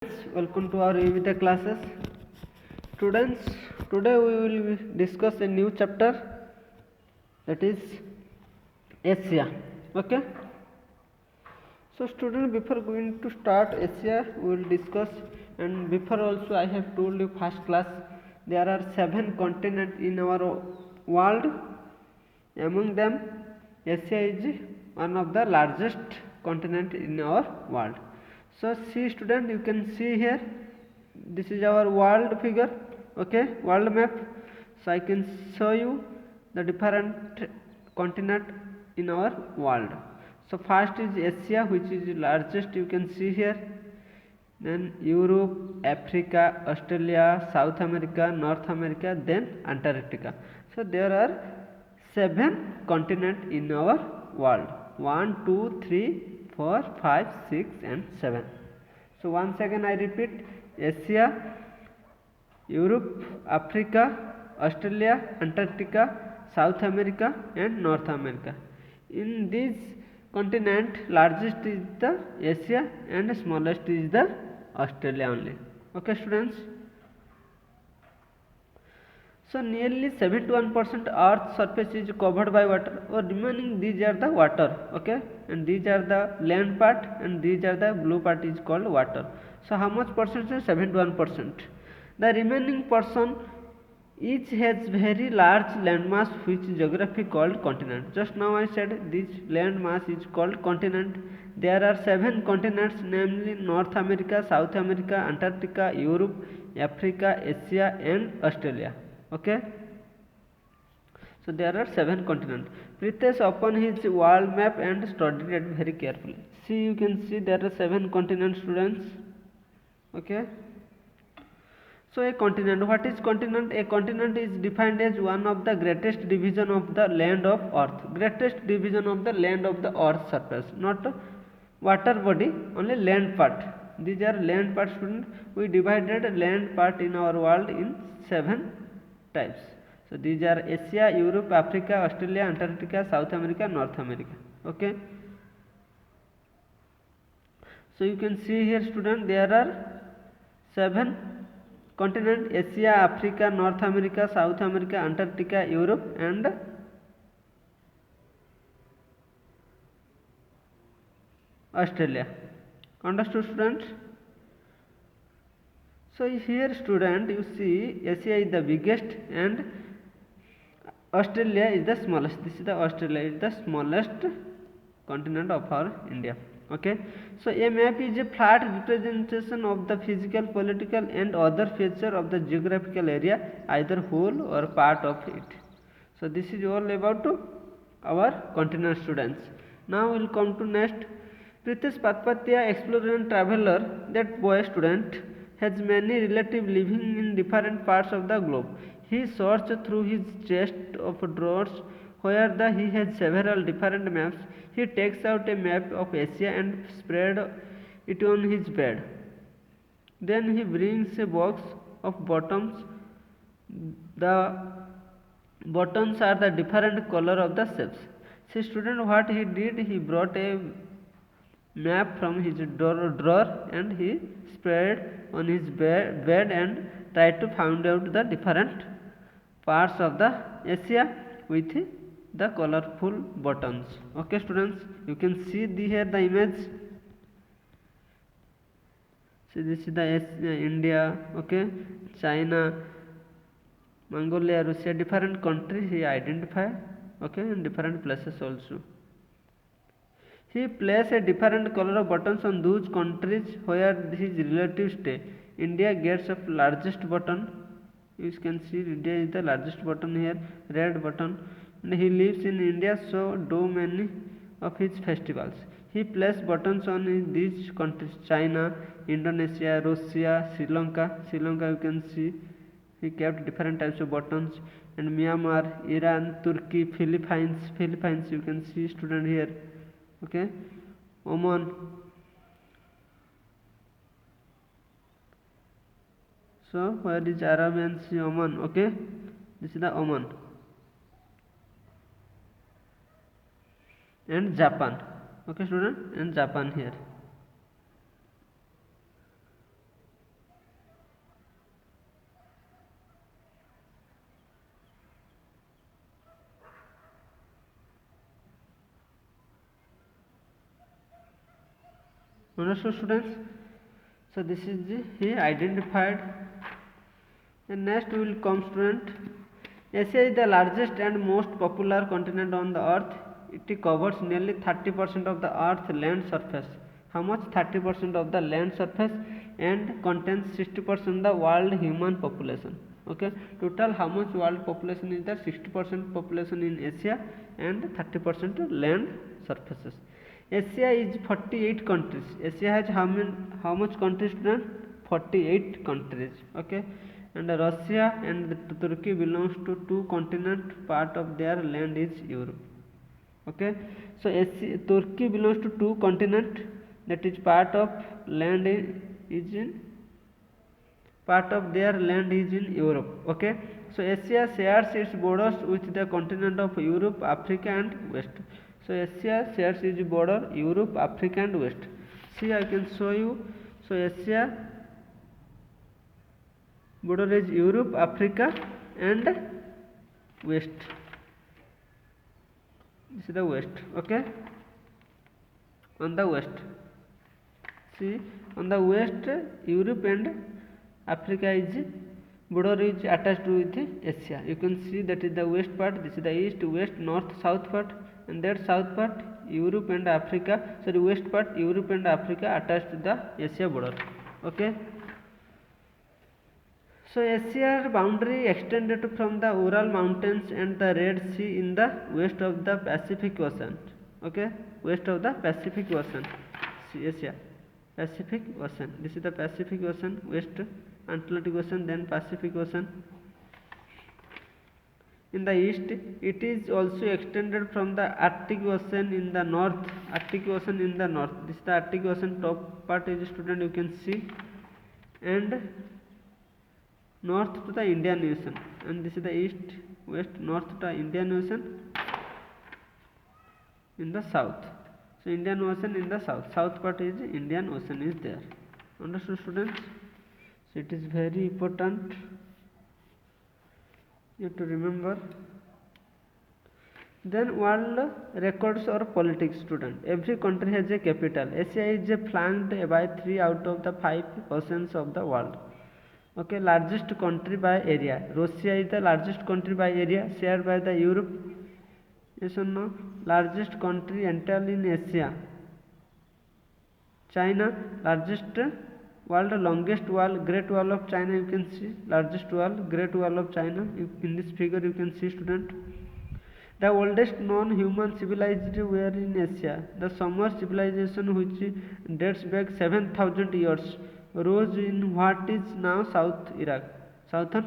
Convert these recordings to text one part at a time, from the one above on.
Welcome to our Evita classes. Students, today we will discuss a new chapter, that is Asia. Okay. So student, before going to start Asia, we will discuss, and before also I have told you first class there are 7 continents in our world. Among them Asia is one of the largest continent in our world. So see student, you can see here, this is our world figure, okay, world map. So I can show you the different continent in our world. So first is Asia, which is largest, you can see here. Then Europe, Africa, Australia, South America, North America, then Antarctica. So there are 7 continents in our world. 1, 2, 3, 4, 5, 6 and 7. So once again I repeat: Asia, Europe, Africa, Australia, Antarctica, South America and North America. In these continent, largest is the Asia and smallest is the Australia only. Okay students. So nearly 71% Earth's surface is covered by water, or remaining these are the water, okay, and these are the land part and these are the blue part is called water. So how much percent is 71%? The remaining portion each has very large landmass, which geography called continent. Just now I said this landmass is called continent. There are 7 continents, namely North America, South America, Antarctica, Europe, Africa, Asia and Australia. Okay. So there are 7 continents. Pritesh opened his world map and studied it very carefully. See, you can see there are 7 continents, students. Okay. So a continent, what is continent? A continent is defined as one of the greatest division of the land of earth. Greatest division of the land of the earth surface, not water body, only land part. These are land part, student. We divided land part in our world in 7 types. So these are Asia, Europe, Africa, Australia, Antarctica, South America, North America. Okay. So you can see here student, there are 7 continent: Asia, Africa, North America, South America, Antarctica, Europe and Australia. Understood students? So here student, you see Asia is the biggest and Australia is the smallest. This is the Australia is the smallest continent of our India. Okay. So a map is a flat representation of the physical, political and other feature of the geographical area, either whole or part of it. So this is all about our continent, students. Now we will come to next. Pritesh Patpatia, explorer and traveler, that boy student, has many relatives living in different parts of the globe. He searched through his chest of drawers where he has several different maps. He takes out a map of Asia and spread it on his bed. Then he brings a box of buttons. The buttons are the different color of the shapes. See student, what he did, he brought a map from his drawer and he spread on his bed and tried to find out the different parts of the Asia with the colorful buttons. Okay students, you can see here the image. See, this is the India, okay, China, Mongolia, Russia, different countries he identified, okay, in different places also. He placed a different color of buttons on those countries where his relatives stay. India gets the largest button. You can see India is the largest button here, red button. And he lives in India, so do many of his festivals. He placed buttons on these countries: China, Indonesia, Russia, Sri Lanka. Sri Lanka, you can see he kept different types of buttons. And Myanmar, Iran, Turkey, Philippines, you can see student here. Okay, Oman. So where is Arabian Sea? Oman. Okay, this is the Oman. And Japan. Okay student, and Japan here. Understood, students? So this is he identified. And next we will come, student. Asia is the largest and most popular continent on the earth. It covers nearly 30% of the earth's land surface. How much? 30% of the land surface, and contains 60% of the world human population. Okay, total how much world population is there? 60% population in Asia and 30% land surfaces. Asia is 48 countries. Asia has how much countries, student? 48 countries. Okay, and Russia and Turkey belongs to two continents. Part of their land is Europe. Okay, so Turkey belongs to two continents, that is part of land is in part of their land is in Europe. Okay, so Asia shares its borders with the continent of Europe, Africa and West. So Asia shares its border Europe, Africa and West. See, I can show you. So Asia border is Europe, Africa and West. This is the West. Okay, on the West. See, on the West, Europe and Africa is border is attached with Asia. You can see that is the west part. This is the east, west, north, south part, and that south part Europe and Africa. Sorry, west part Europe and Africa attached to the Asia border. Okay. So Asia boundary extended from the Ural Mountains and the Red Sea in the west of the Pacific Ocean. Okay, west of the Pacific Ocean. See, Asia, Pacific Ocean. This is the Pacific Ocean, west Atlantic Ocean, then Pacific Ocean. In the east, it is also extended from the Arctic Ocean in the north. Arctic Ocean in the north. This is the Arctic Ocean. Top part is, student, you can see, and north to the Indian Ocean, and this is the east, west, north to the Indian Ocean in the south. So Indian Ocean in the south. South part is Indian Ocean is there. Understood, students? So it is very important. You have to remember. Then world records or politics, student. Every country has a capital. Asia is flanked by 3 out of the 5 oceans of the world. Okay, largest country by area. Russia is the largest country by area, shared by the Europe. Yes or no? Largest country entirely in Asia. China, largest world, longest wall, Great Wall of China. You can see largest wall, Great Wall of China. In this figure, you can see, student. The oldest known human civilized were in Asia. The Sumer civilization, which dates back 7,000 years, rose in what is now southern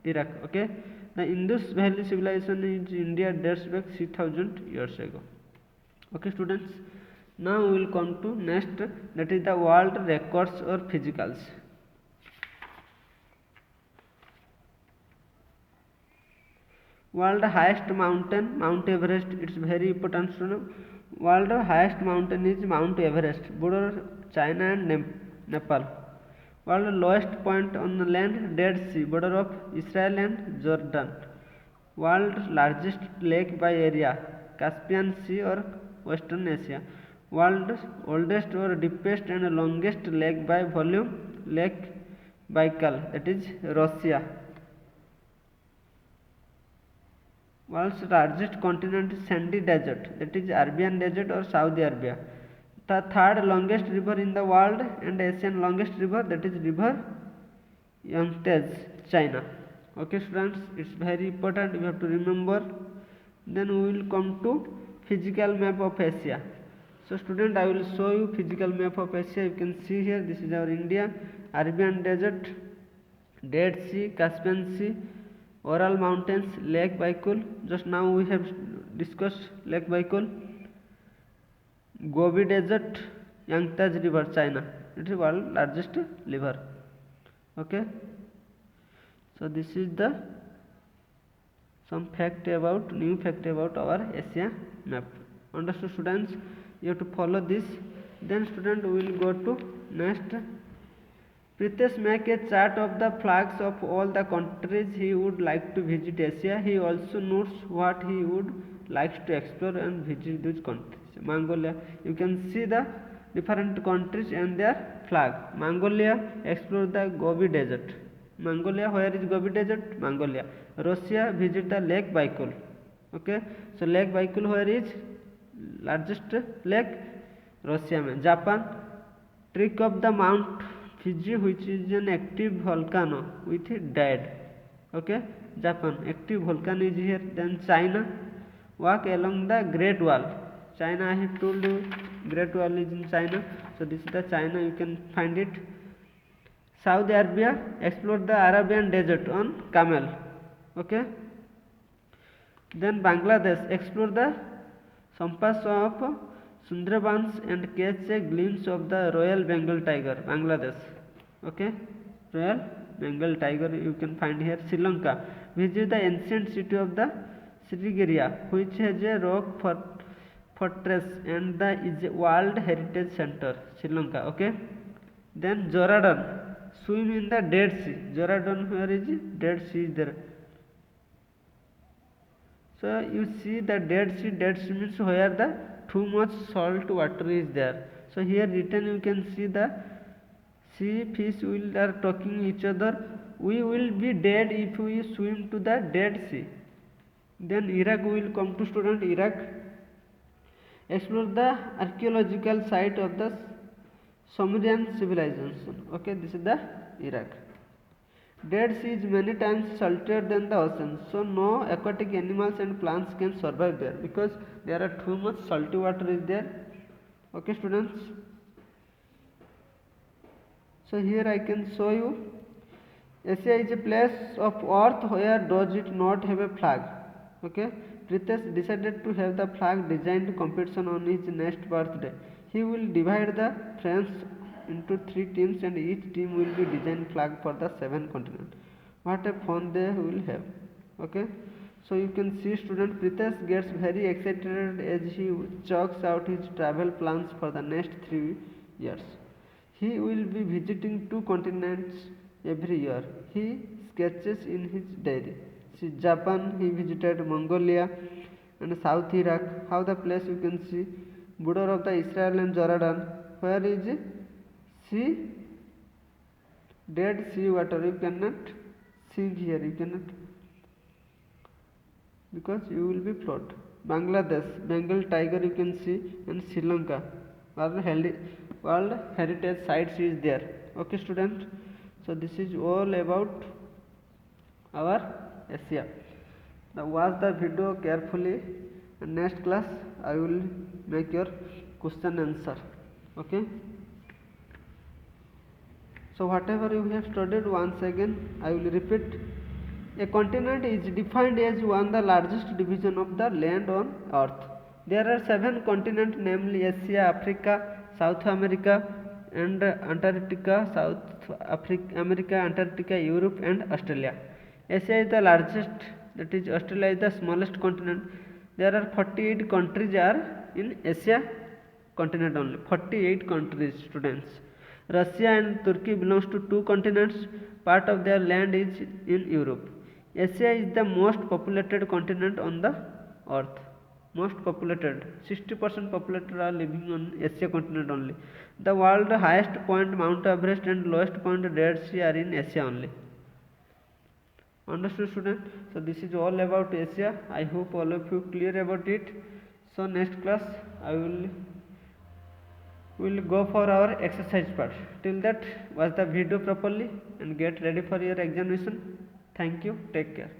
Iraq. Okay, the Indus Valley civilization in India dates back 6,000 years ago. Okay, students. Now we will come to next, that is the world records or physicals. World highest mountain, Mount Everest. It's very important to know. World highest mountain is Mount Everest. Border China and Nepal. World lowest point on the land, Dead Sea, border of Israel and Jordan. World largest lake by area, Caspian Sea or Western Asia. World oldest or deepest and longest lake by volume, Lake Baikal, that is Russia. World's largest continent is sandy desert, that is Arabian desert or Saudi Arabia. The third longest river in the world and Asian longest river, that is river Yangtze, China. Okay, students, it's very important, you have to remember. Then we will come to physical map of Asia. So student, I will show you physical map of Asia. You can see here, this is our India, Arabian desert, Dead Sea, Caspian Sea, Ural Mountains, Lake Baikal. Just now we have discussed Lake Baikal. Gobi Desert, Yangtze River, China. It is world largest river. Okay. So this is the some new fact about our Asia map. Understood, students? You have to follow this. Then student, we will go to next. Pritesh make a chart of the flags of all the countries he would like to visit Asia. He also notes what he would like to explore and visit these countries. Mongolia, you can see the different countries and their flag. Mongolia, explore the Gobi Desert. Mongolia, where is Gobi Desert? Mongolia. Russia, visit the Lake Baikal. Okay, so Lake Baikal where is largest lake? Russia में. Japan, trek of the Mount Fuji, which is an active volcano with dead. Okay, Japan, active volcano is here. Then China, walk along the Great Wall. China, I have told you Great Wall is in China, so this is the China, you can find it. Saudi Arabia, explore the Arabian desert on camel. Okay, then Bangladesh, explore the Sampas of Sundarbans and catch a glimpse of the Royal Bengal tiger. Bangladesh, okay, Royal Bengal tiger you can find here. Sri Lanka, visit the ancient city of the Srigiriya, which has a rock fortress and is a World Heritage Center. Sri Lanka, okay. Then Jordan, swim in the Dead Sea. Jordan, where is it? Dead Sea is there. So you see the Dead Sea means where the too much salt water is there. So here written you can see the sea fish are talking each other. We will be dead if we swim to the Dead Sea. Then Iraq will come to student. Iraq, explore the archaeological site of the Sumerian civilization. Okay, this is the Iraq. Dead Sea is many times saltier than the ocean, so no aquatic animals and plants can survive there because there are too much salty water is there. Okay, students. So here I can show you. Asia is a place of earth where does it not have a flag. Okay, Pritesh decided to have the flag designed competition on his next birthday. He will divide the friends into 3 teams and each team will be design flag for the 7 continents. What a fun they will have. Okay, so you can see student Pritesh gets very excited as he chalks out his travel plans for the next 3 years. He will be visiting 2 continents every year. He sketches in his diary. See, Japan, he visited Mongolia and South Iraq. How the place you can see border of the Israel and Jordan. Where is it? See, Dead Sea water. You cannot sink here. You cannot, because you will be float. Bangladesh, Bengal tiger you can see, and Sri Lanka. World Heritage sites is there. Okay, student. So this is all about our Asia. Now watch the video carefully, and next class I will make your question answer. Okay. So whatever you have studied, once again I will repeat. A continent is defined as one the largest division of the land on earth. There are 7 continents, namely Asia, Africa, South America and Antarctica, America, Antarctica, Europe and Australia. Asia is the largest, that is Australia is the smallest continent. There are 48 countries are in Asia continent only. 48 countries, students. Russia and Turkey belongs to 2 continents. Part of their land is in Europe. Asia is the most populated continent on the earth. Most populated, 60% populated are living on Asia continent only. The world highest point Mount Everest and lowest point Dead Sea are in Asia only. Understood, student? So this is all about Asia. I hope all of you clear about it. So next class I will go for our exercise part. Till that, watch the video properly and get ready for your examination. Thank you. Take care.